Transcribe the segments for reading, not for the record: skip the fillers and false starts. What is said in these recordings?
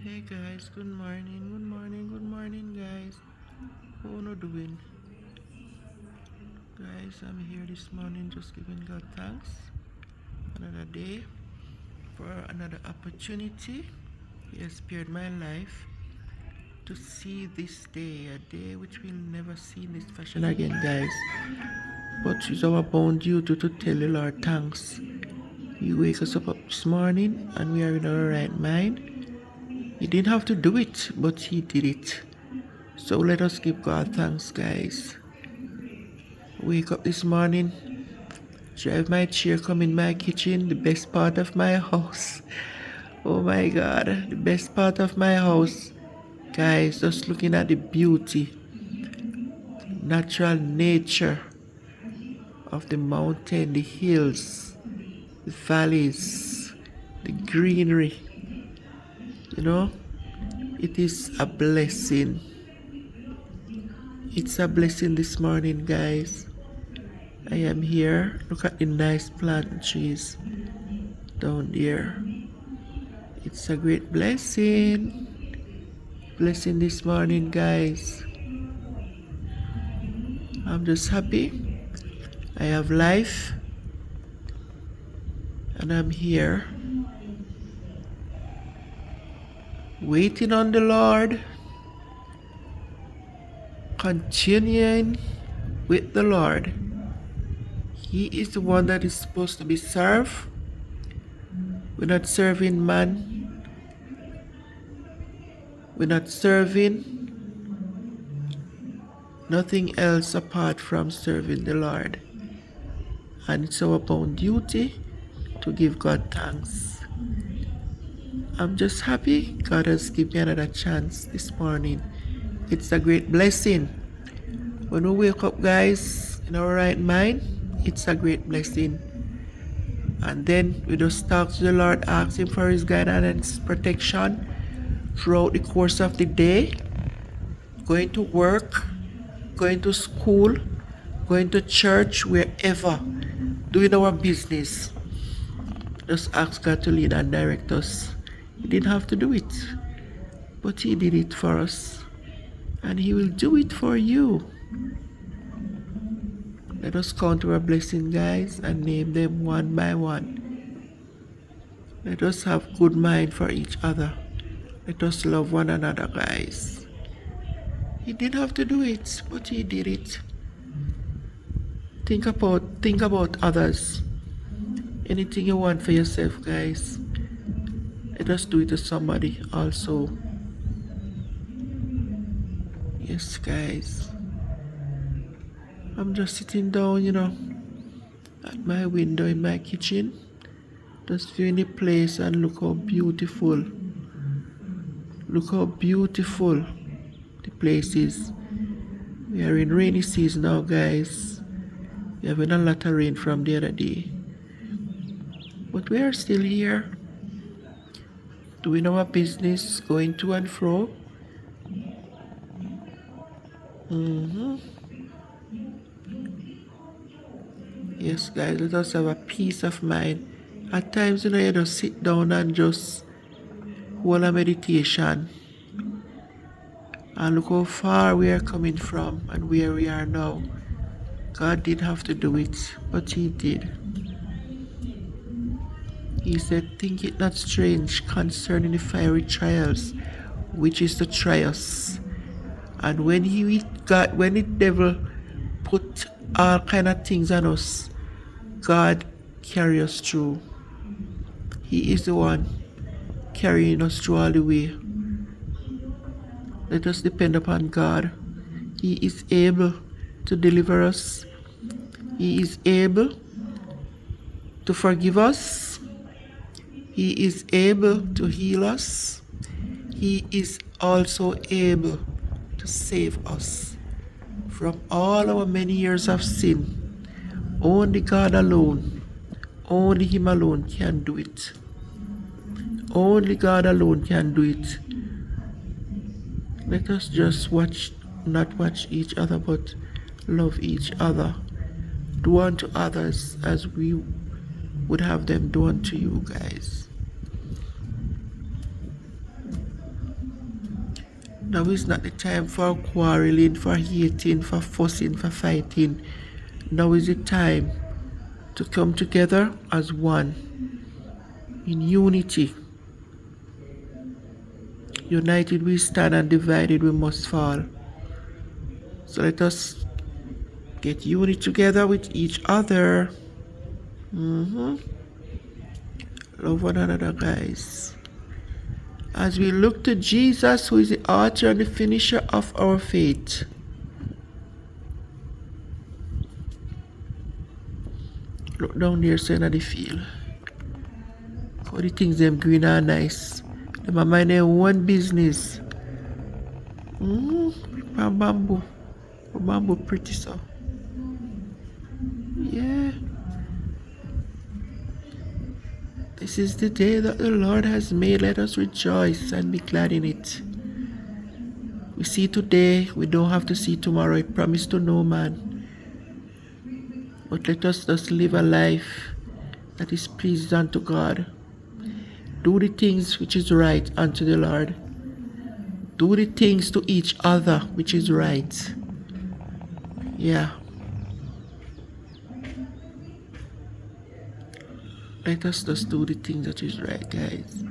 Hey guys, good morning guys. How are you doing? Guys, I'm here this morning just giving God thanks. Another day for another opportunity. He has spared my life to see this day, a day which we'll never see in this fashion again, guys. But it's our bound duty to tell the Lord thanks. He wake us up this morning and we are in our right mind. He didn't have to do it, but he did it. So let us give God thanks, guys. Wake up this morning, drive my chair, come in my kitchen, the best part of my house. Oh my God, the best part of my house. Guys, just looking at the beauty, natural nature of the mountain, the hills, the valleys, the greenery. You know, it is a blessing. It's a blessing this morning, guys. I am here. Look at the nice plant trees down there. It's a great blessing. Blessing this morning, guys. I'm just happy. I have life. And I'm here. Waiting on the Lord. Continuing with the Lord. He is the one that is supposed to be served. We're not serving man. We're not serving nothing else apart from serving the Lord. And it's our bound duty to give God thanks. I'm just happy God has given me another chance this morning. It's a great blessing. When we wake up, guys, in our right mind, it's a great blessing. And then we just talk to the Lord, ask Him for His guidance and His protection throughout the course of the day. Going to work, going to school, going to church, wherever, doing our business. Just ask God to lead and direct us. He didn't have to do it, but He did it for us. And He will do it for you. Let us count our blessings, guys, and name them one by one. Let us have good mind for each other. Let us love one another, guys. He didn't have to do it, but He did it. Think about others. Anything you want for yourself, guys. Let us do it to somebody also. Yes, guys. I'm just sitting down, at my window in my kitchen. Just viewing the place and look how beautiful. Look how beautiful the place is. We are in rainy season now, guys. We have been a lot of rain from the other day. But we are still here. Doing our business, going to and fro. Yes, guys, let us have a peace of mind. At times, you just sit down and just hold a meditation and look how far we are coming from and where we are now. God did have to do it, but He did. He said, think it not strange concerning the fiery trials, which is to try us. And when the devil put all kind of things on us, God carry us through. He is the one carrying us through all the way. Let us depend upon God. He is able to deliver us. He is able to forgive us. He is able to heal us. He is also able to save us from all our many years of sin. Only God alone, only Him alone can do it. Only God alone can do it. Let us just not watch each other, but love each other. Do unto others as we would have them do unto you, guys. Now is not the time for quarreling, for hating, for fussing, for fighting. Now is the time to come together as one in unity. United we stand and divided we must fall. So let us get unity together with each other. Love one another, guys. As we look to Jesus, who is the author and the finisher of our faith. Look down there, saying at the field. All the things them green are nice. Them are mind their own business. Bamboo. Bamboo pretty so. Yeah. This is the day that the Lord has made. Let us rejoice and be glad in it. We see today, we don't have to see tomorrow. I promise to no man. But let us just live a life that is pleasing unto God. Do the things which is right unto the Lord. Do the things to each other which is right. Yeah. Let us just do the things that is right, guys.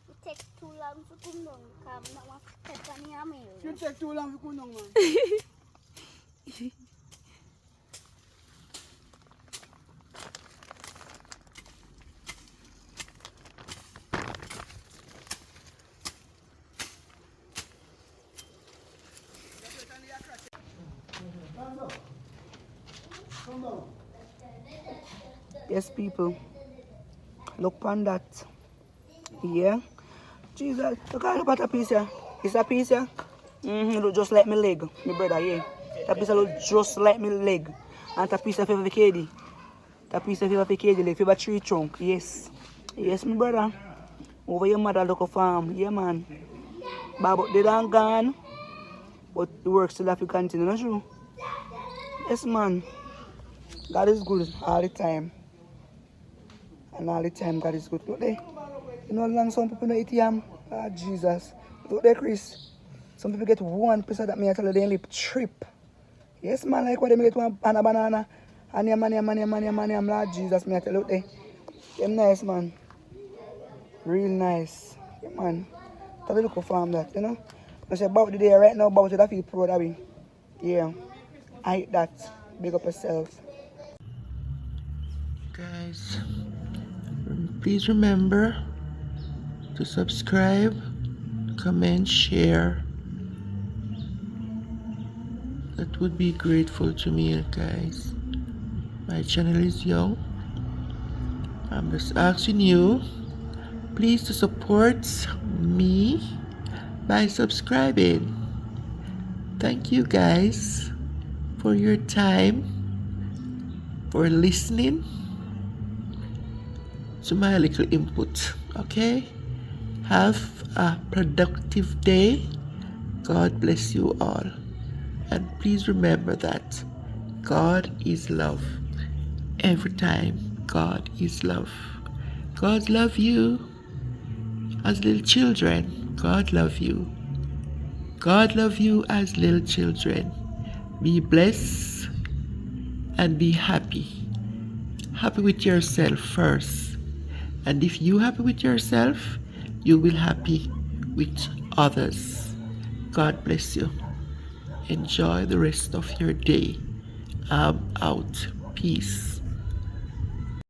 It takes too long for kunong come now pepper ni amil. It take too long for kunong man. Yes, people. Look on that. Yeah. Jesus, look at that piece here. It's a piece here. Look just like my leg, my brother, yeah. That piece look just like my leg. And that piece of favor KD. That piece of favor KD, like favor tree trunk. Yes. Yes, my brother. Over your mother look a farm. Yeah, man. But they done gone. But the work still have to continue, not true? Yes, man. God is good all the time. And all the time God is good. Look there. You know how long some people don't eat yam? Ah, Jesus. Look there, Chris. Some people get one piece of that me I tell you they lip trip. Yes, man, like what they get one banana. And yam, Lord Jesus, me I tell you, look there. Them nice, man. Real nice. Yeah, man. Have a look farm that, you know? I say about the day right now, about it, I feel proud of me. Yeah. I eat that. Big up yourself. Guys, please remember to subscribe, comment, share. That would be grateful to me, guys. My channel is young. I'm just asking you, please to support me by subscribing. Thank you guys for your time, for listening to my little input. Okay? Have a productive day. God bless you all. And please remember that God is love. Every time, God is love. God love you as little children. God love you. God love you as little children. Be blessed and be happy. Happy with yourself first. And if you happy with yourself, you will happy with others. God bless you. Enjoy the rest of your day. I'm out. Peace.